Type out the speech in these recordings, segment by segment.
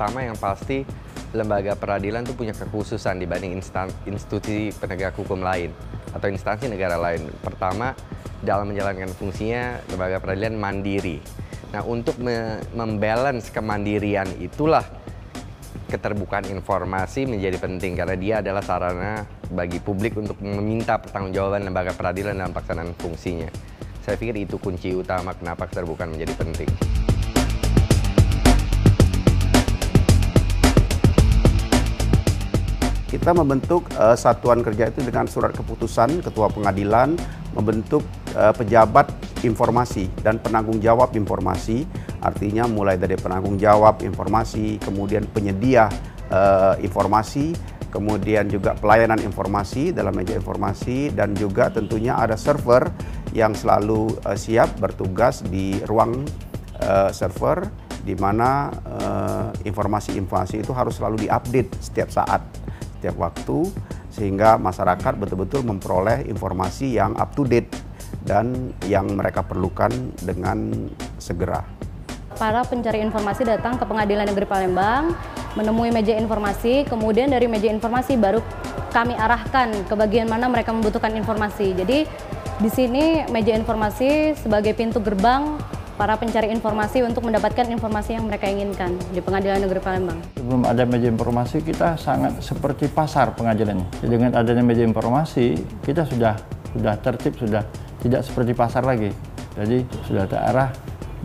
Pertama yang pasti lembaga peradilan itu punya kekhususan dibanding institusi penegak hukum lain atau instansi negara lain. Pertama, dalam menjalankan fungsinya lembaga peradilan mandiri. Nah, untuk membalance kemandirian itulah keterbukaan informasi menjadi penting karena dia adalah sarana bagi publik untuk meminta pertanggungjawaban lembaga peradilan dalam pelaksanaan fungsinya. Saya pikir itu kunci utama kenapa keterbukaan menjadi penting. Kita membentuk satuan kerja itu dengan surat keputusan Ketua Pengadilan, membentuk pejabat informasi dan penanggung jawab informasi, artinya mulai dari penanggung jawab informasi, kemudian penyedia informasi, kemudian juga pelayanan informasi dalam meja informasi, dan juga tentunya ada server yang selalu siap bertugas di ruang server, di mana informasi-informasi itu harus selalu diupdate setiap saat, setiap waktu, sehingga masyarakat betul-betul memperoleh informasi yang up to date dan yang mereka perlukan dengan segera. Para pencari informasi datang ke Pengadilan Negeri Palembang, menemui meja informasi, kemudian dari meja informasi baru kami arahkan ke bagian mana mereka membutuhkan informasi. Jadi di sini meja informasi sebagai pintu gerbang para pencari informasi untuk mendapatkan informasi yang mereka inginkan di Pengadilan Negeri Palembang. Sebelum ada meja informasi, kita sangat seperti pasar pengadilannya. Dengan adanya meja informasi, kita sudah tertib, sudah tidak seperti pasar lagi. Jadi sudah terarah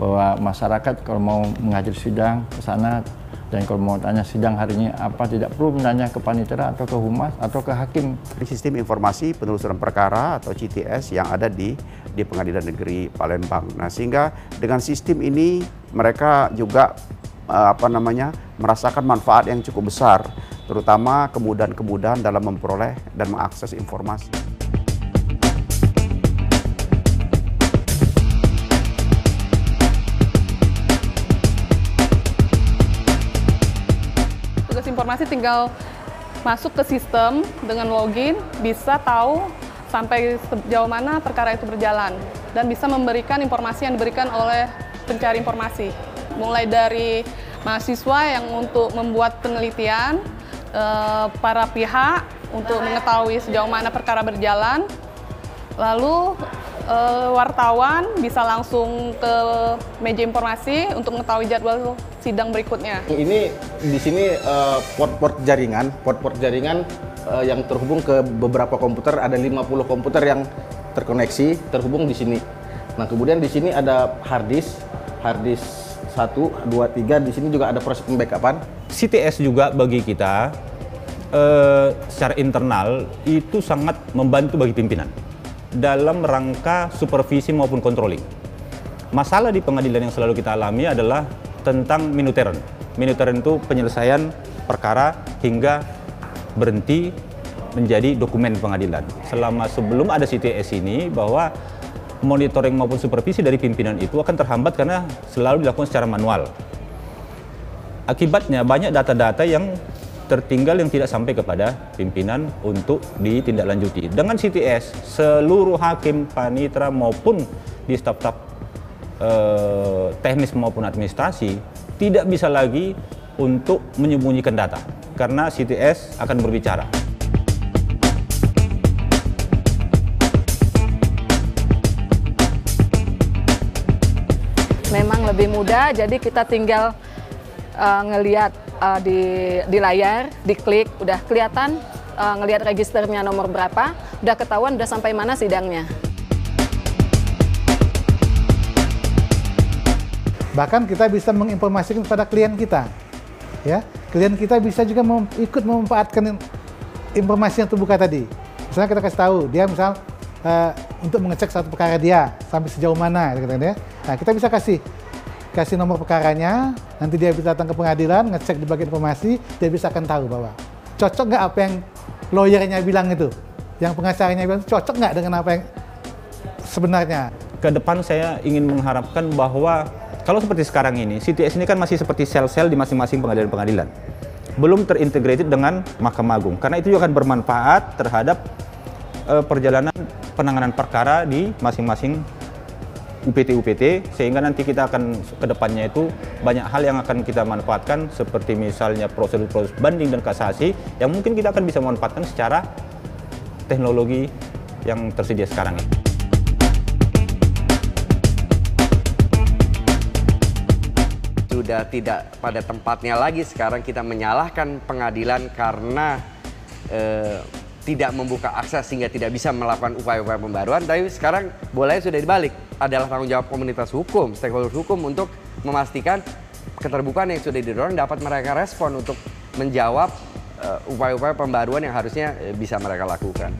bahwa masyarakat kalau mau menghadiri sidang ke sana, dan kalau mau tanya sidang hari ini apa, tidak perlu menanya ke panitera atau ke humas atau ke hakim. Sistem informasi penelusuran perkara atau CTS yang ada di Pengadilan Negeri Palembang. Nah, sehingga dengan sistem ini mereka juga merasakan manfaat yang cukup besar, terutama kemudahan-kemudahan dalam memperoleh dan mengakses informasi. Tugas informasi tinggal masuk ke sistem dengan login, bisa tahu sampai sejauh mana perkara itu berjalan, dan bisa memberikan informasi yang diberikan oleh pencari informasi. Mulai dari mahasiswa yang untuk membuat penelitian, para pihak untuk mengetahui sejauh mana perkara berjalan, lalu wartawan bisa langsung ke meja informasi untuk mengetahui jadwal sidang berikutnya. Ini di sini port-port jaringan yang terhubung ke beberapa komputer, ada 50 komputer yang terkoneksi, terhubung di sini. Nah, kemudian di sini ada hard disk 1, 2, 3, di sini juga ada proses pembackupan. CTS juga bagi kita secara internal itu sangat membantu bagi pimpinan dalam rangka supervisi maupun controlling. Masalah di pengadilan yang selalu kita alami adalah tentang minuteren. Minuteren itu penyelesaian perkara hingga berhenti menjadi dokumen pengadilan. Selama sebelum ada CTS ini, bahwa monitoring maupun supervisi dari pimpinan itu akan terhambat karena selalu dilakukan secara manual. Akibatnya banyak data-data yang tertinggal yang tidak sampai kepada pimpinan untuk ditindaklanjuti. Dengan CTS, seluruh hakim, panitera maupun di staf-staf teknis maupun administrasi tidak bisa lagi untuk menyembunyikan data, karena CTS akan berbicara. Memang lebih mudah, jadi kita tinggal ngelihat di layar, diklik, udah kelihatan, ngelihat registernya nomor berapa, udah ketahuan udah sampai mana sidangnya. Bahkan kita bisa menginformasikan kepada klien kita, ya. Klien kita bisa juga ikut memanfaatkan informasi yang terbuka tadi. Misalnya kita kasih tahu dia misal untuk mengecek satu perkara dia sampai sejauh mana, gitu kan ya. Nah, kita bisa kasih nomor perkaranya, nanti dia bisa datang ke pengadilan, ngecek di bagian informasi, dia bisa akan tahu bahwa cocok nggak apa yang lawyernya bilang itu, yang pengacaranya bilang cocok nggak dengan apa yang sebenarnya. Ke depan saya ingin mengharapkan bahwa kalau seperti sekarang ini, CTS ini kan masih seperti sel-sel di masing-masing pengadilan-pengadilan. Belum terintegrated dengan Mahkamah Agung, karena itu juga akan bermanfaat terhadap perjalanan penanganan perkara di masing-masing UPT-UPT, sehingga nanti kita akan ke depannya itu banyak hal yang akan kita manfaatkan, seperti misalnya prosedur-prosedur banding dan kasasi yang mungkin kita akan bisa manfaatkan secara teknologi yang tersedia sekarang ini. Sudah tidak pada tempatnya lagi sekarang kita menyalahkan pengadilan karena tidak membuka akses sehingga tidak bisa melakukan upaya-upaya pembaruan, tapi sekarang bolanya sudah dibalik. Adalah tanggung jawab komunitas hukum, stakeholder hukum untuk memastikan keterbukaan yang sudah didorong dapat mereka respon untuk menjawab upaya-upaya pembaruan yang harusnya bisa mereka lakukan.